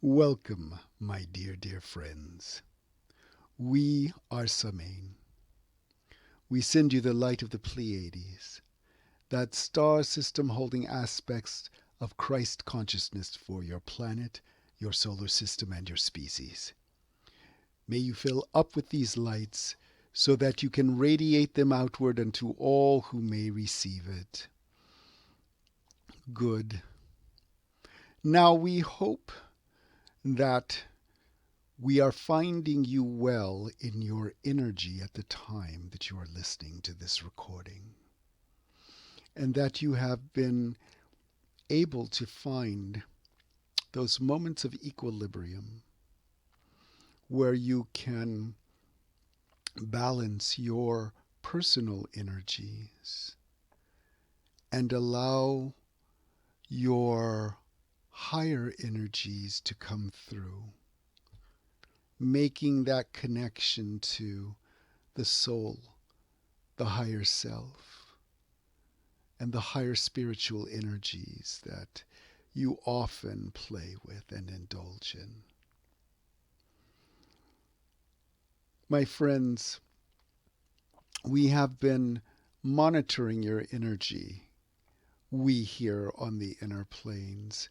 Welcome, my dear, dear friends. We are Samain. We send you the light of the Pleiades, that star system holding aspects of Christ consciousness for your planet, your solar system, and your species. May you fill up with these lights so that you can radiate them outward unto all who may receive it. Good. Now we hope that we are finding you well in your energy at the time that you are listening to this recording, and that you have been able to find those moments of equilibrium where you can balance your personal energies and allow your higher energies to come through, making that connection to the soul, the higher self, and the higher spiritual energies that you often play with and indulge in. My friends, we have been monitoring your energy, we here on the inner planes,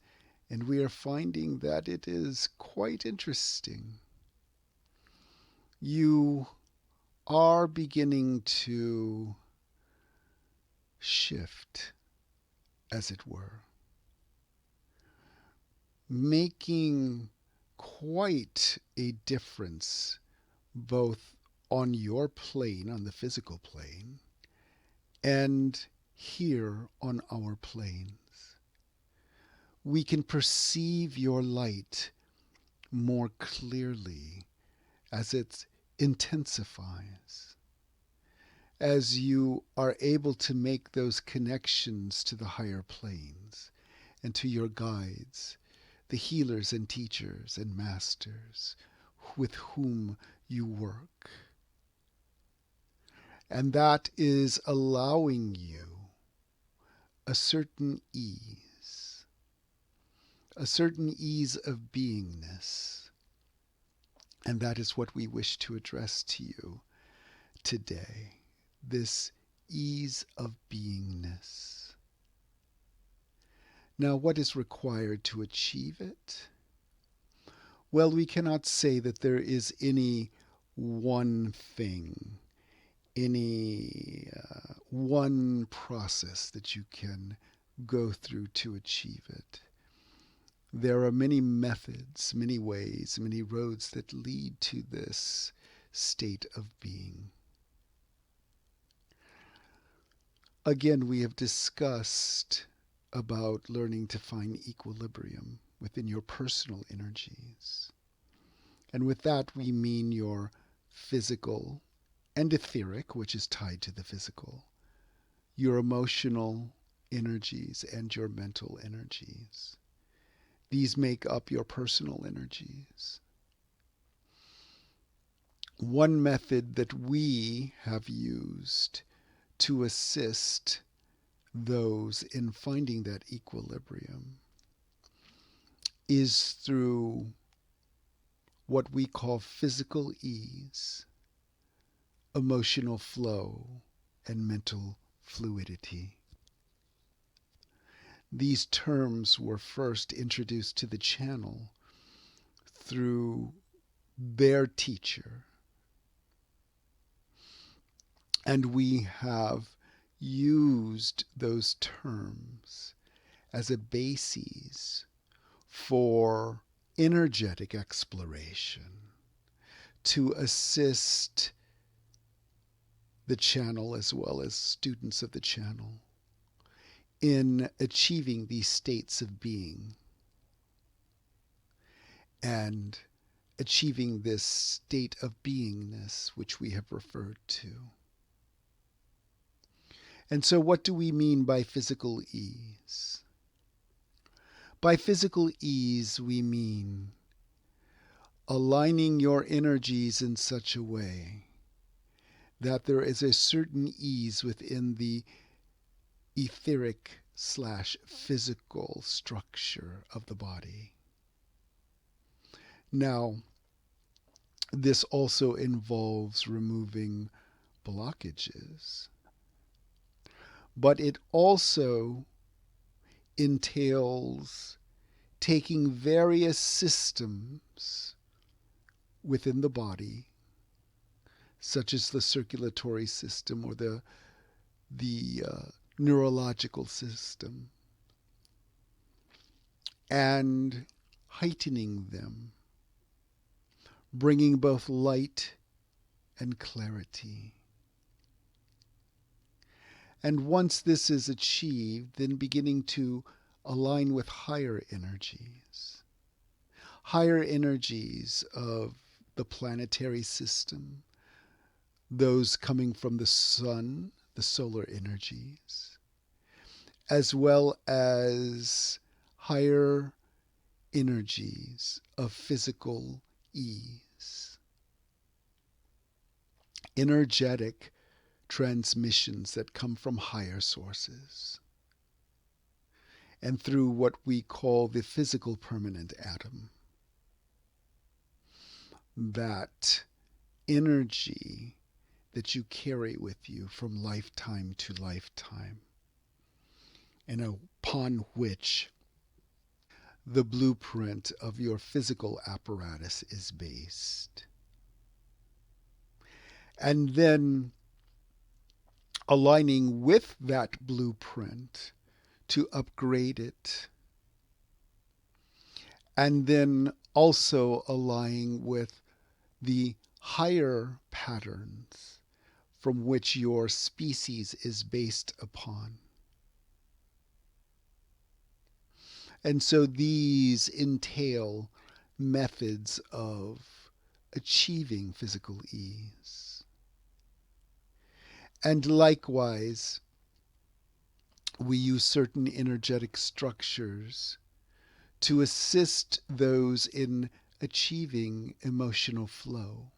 and we are finding that it is quite interesting. You are beginning to shift, as it were, making quite a difference both on your plane, on the physical plane, and here on our planes. We can perceive your light more clearly as it intensifies, as you are able to make those connections to the higher planes and to your guides, the healers and teachers and masters with whom you work. And that is allowing you a certain ease of beingness. And that is what we wish to address to you today, this ease of beingness. Now, what is required to achieve it? Well, we cannot say that there is any one thing, any one process that you can go through to achieve it. There are many methods, many ways, many roads that lead to this state of being. Again, we have discussed about learning to find equilibrium within your personal energies. And with that, we mean your physical and etheric, which is tied to the physical, your emotional energies and your mental energies. These make up your personal energies. One method that we have used to assist those in finding that equilibrium is through what we call physical ease, emotional flow, and mental fluidity. These terms were first introduced to the channel through their teacher. And we have used those terms as a basis for energetic exploration to assist the channel as well as students of the channel in achieving these states of being and achieving this state of beingness which we have referred to. And so what do we mean by physical ease? By physical ease, we mean aligning your energies in such a way that there is a certain ease within the etheric/physical structure of the body. Now, this also involves removing blockages, but it also entails taking various systems within the body, such as the circulatory system or the neurological system, and heightening them, bringing both light and clarity. And once this is achieved, then beginning to align with higher energies of the planetary system, those coming from the sun, the solar energies, as well as higher energies of physical ease, energetic transmissions that come from higher sources, and through what we call the physical permanent atom. That energy that you carry with you from lifetime to lifetime, and upon which the blueprint of your physical apparatus is based. And then aligning with that blueprint to upgrade it. And then also aligning with the higher patterns from which your species is based upon. And so these entail methods of achieving physical ease. And likewise, we use certain energetic structures to assist those in achieving emotional flow,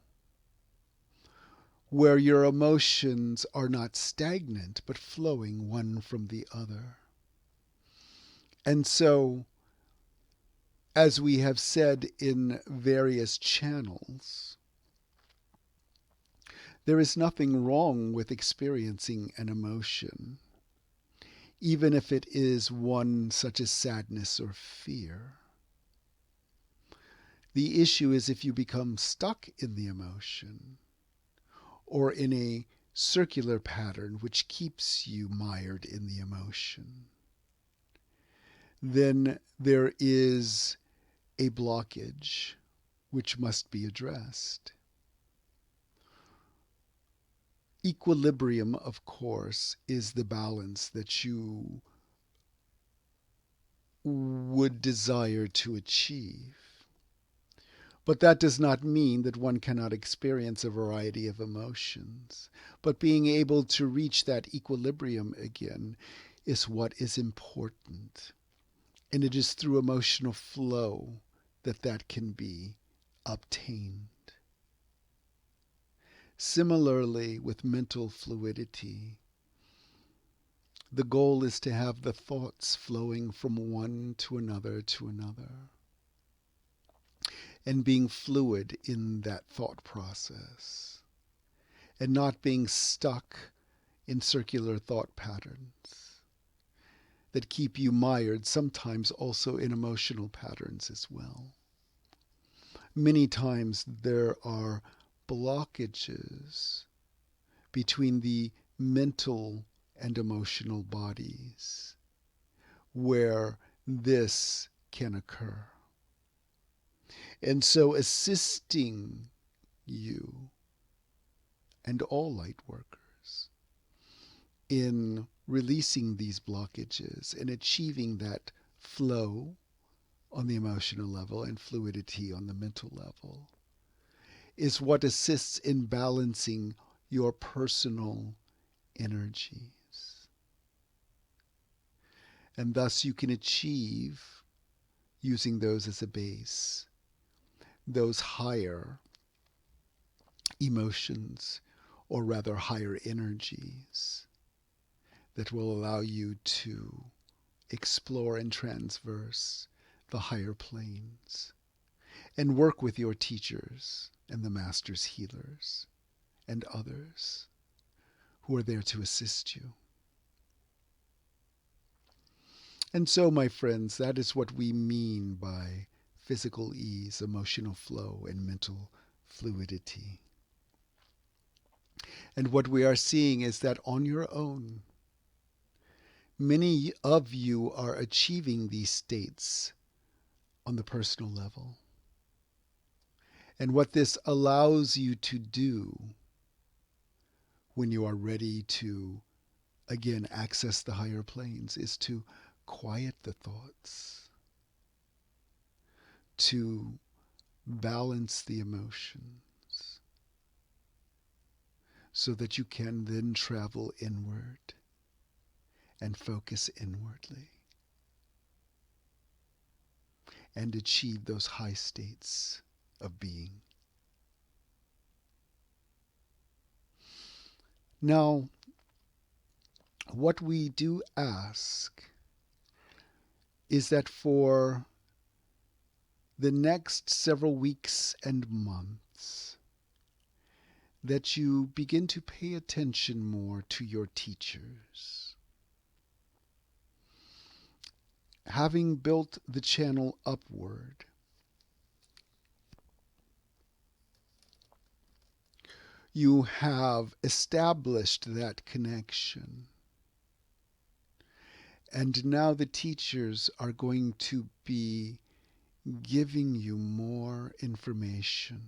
where your emotions are not stagnant but flowing one from the other. And so, as we have said in various channels, there is nothing wrong with experiencing an emotion, even if it is one such as sadness or fear. The issue is if you become stuck in the emotion or in a circular pattern which keeps you mired in the emotion, then there is a blockage which must be addressed. Equilibrium, of course, is the balance that you would desire to achieve. But that does not mean that one cannot experience a variety of emotions. But being able to reach that equilibrium again is what is important. And it is through emotional flow that that can be obtained. Similarly, with mental fluidity, the goal is to have the thoughts flowing from one to another, and being fluid in that thought process, and not being stuck in circular thought patterns that keep you mired, sometimes also in emotional patterns as well. Many times there are blockages between the mental and emotional bodies where this can occur. And so assisting you and all light workers in releasing these blockages and achieving that flow on the emotional level and fluidity on the mental level is what assists in balancing your personal energies. And thus you can achieve, using those as a base, those higher emotions, or rather higher energies, that will allow you to explore and transverse the higher planes and work with your teachers and the master's healers and others who are there to assist you. And so, my friends, that is what we mean by physical ease, emotional flow, and mental fluidity. And what we are seeing is that on your own, many of you are achieving these states on the personal level. And what this allows you to do when you are ready to, again, access the higher planes is to quiet the thoughts, to balance the emotions, so that you can then travel inward and focus inwardly and achieve those high states of being. Now, what we do ask is that for the next several weeks and months, that you begin to pay attention more to your teachers. Having built the channel upward, you have established that connection. And now the teachers are going to be giving you more information.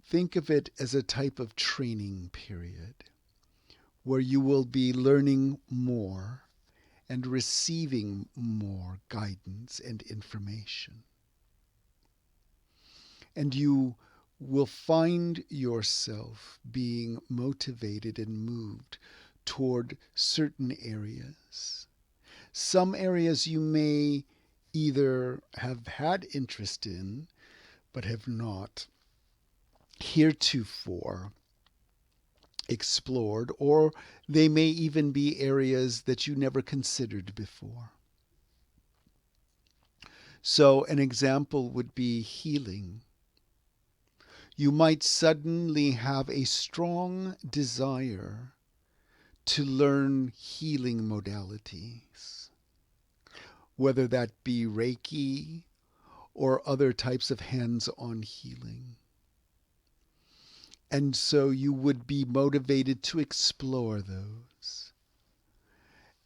Think of it as a type of training period where you will be learning more and receiving more guidance and information. And you will find yourself being motivated and moved toward certain areas. Some areas you may either have had interest in, but have not heretofore explored, or they may even be areas that you never considered before. So an example would be healing. You might suddenly have a strong desire to learn healing modalities, whether that be Reiki or other types of hands-on healing. And so you would be motivated to explore those.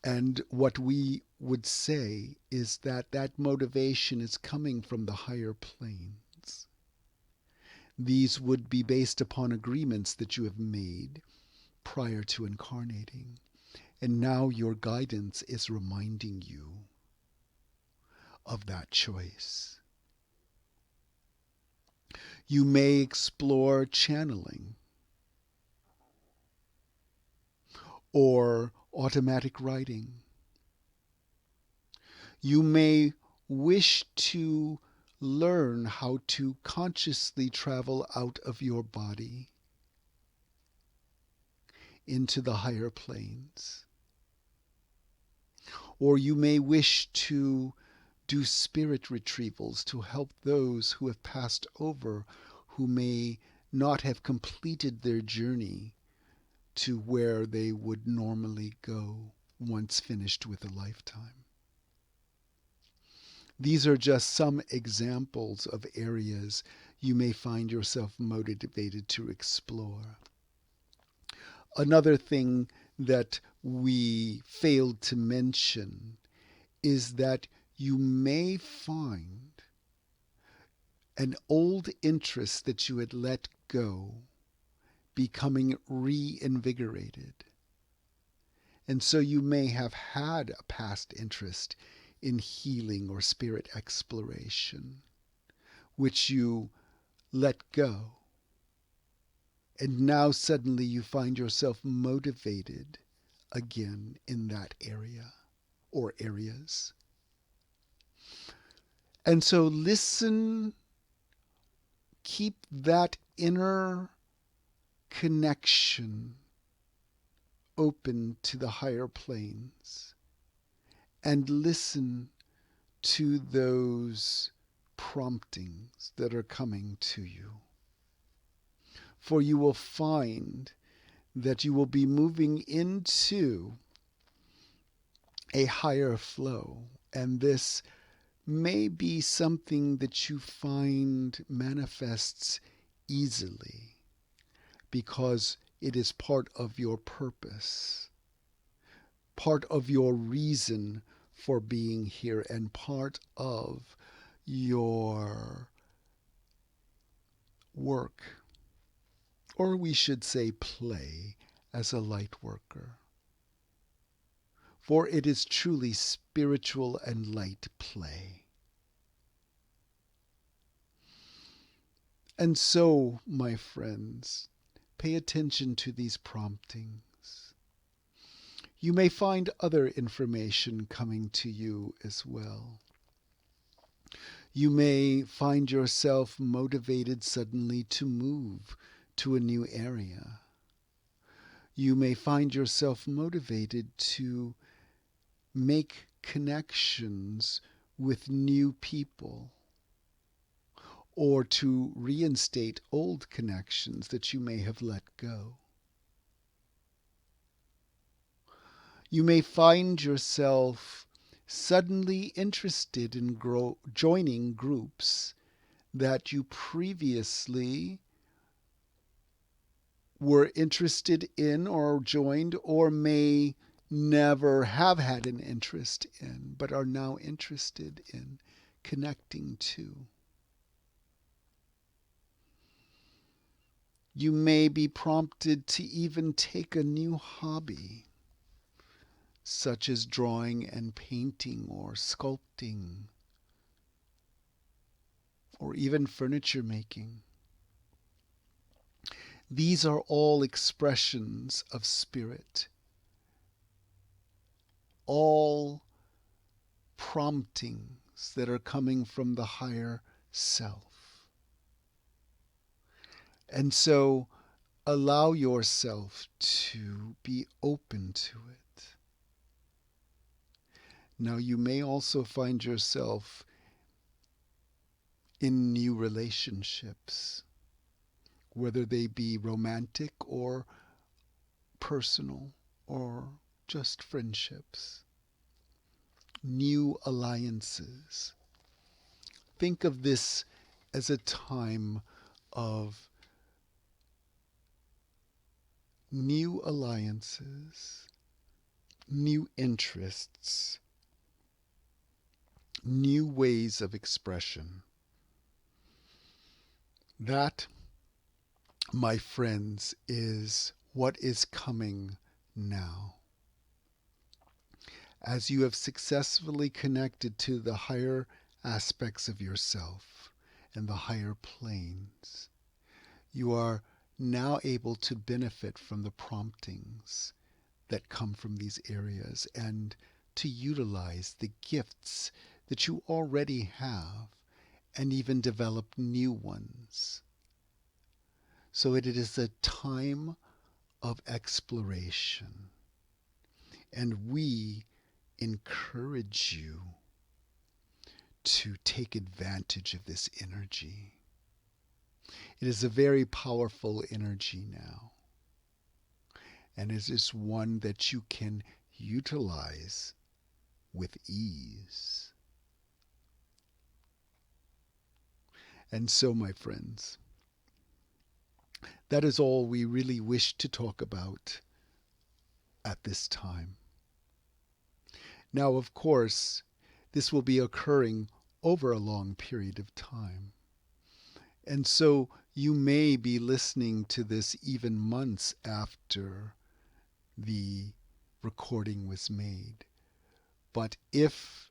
And what we would say is that that motivation is coming from the higher planes. These would be based upon agreements that you have made prior to incarnating. And now your guidance is reminding you of that choice. You may explore channeling or automatic writing. You may wish to learn how to consciously travel out of your body into the higher planes. Or you may wish to do spirit retrievals to help those who have passed over, who may not have completed their journey to where they would normally go once finished with a lifetime. These are just some examples of areas you may find yourself motivated to explore. Another thing that we failed to mention is that you may find an old interest that you had let go becoming reinvigorated. And so you may have had a past interest in healing or spirit exploration, which you let go. And now suddenly you find yourself motivated again in that area or areas. And so listen, keep that inner connection open to the higher planes, and listen to those promptings that are coming to you. For you will find that you will be moving into a higher flow, and this may be something that you find manifests easily because it is part of your purpose, part of your reason for being here, and part of your work, or we should say play, as a light worker. For it is truly spiritual and light play. And so, my friends, pay attention to these promptings. You may find other information coming to you as well. You may find yourself motivated suddenly to move to a new area. You may find yourself motivated to make connections with new people, or to reinstate old connections that you may have let go. You may find yourself suddenly interested in joining groups that you previously were interested in or joined, or may never have had an interest in, but are now interested in connecting to. You may be prompted to even take a new hobby, such as drawing and painting or sculpting, or even furniture making. These are all expressions of spirit, all promptings that are coming from the higher self. And so allow yourself to be open to it. Now, you may also find yourself in new relationships, whether they be romantic or personal or just friendships. New alliances. Think of this as a time of new alliances, new interests, new ways of expression. That, my friends, is what is coming now. As you have successfully connected to the higher aspects of yourself and the higher planes, you are now able to benefit from the promptings that come from these areas and to utilize the gifts that you already have and even develop new ones. So it is a time of exploration, and we encourage you to take advantage of this energy. It is a very powerful energy now, and it is one that you can utilize with ease. And so, my friends, that is all we really wish to talk about at this time. Now, of course, this will be occurring over a long period of time. And so you may be listening to this even months after the recording was made. But if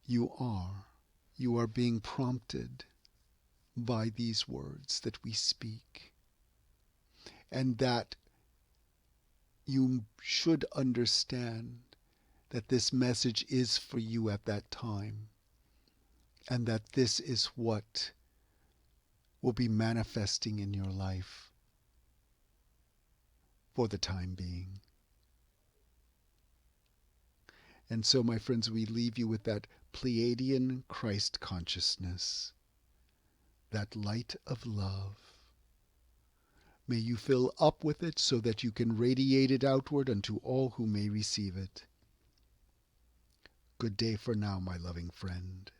you are being prompted by these words that we speak, and that you should understand that this message is for you at that time, and that this is what will be manifesting in your life for the time being. And so, my friends, we leave you with that Pleiadian Christ consciousness, that light of love. May you fill up with it so that you can radiate it outward unto all who may receive it. Good day for now, my loving friend.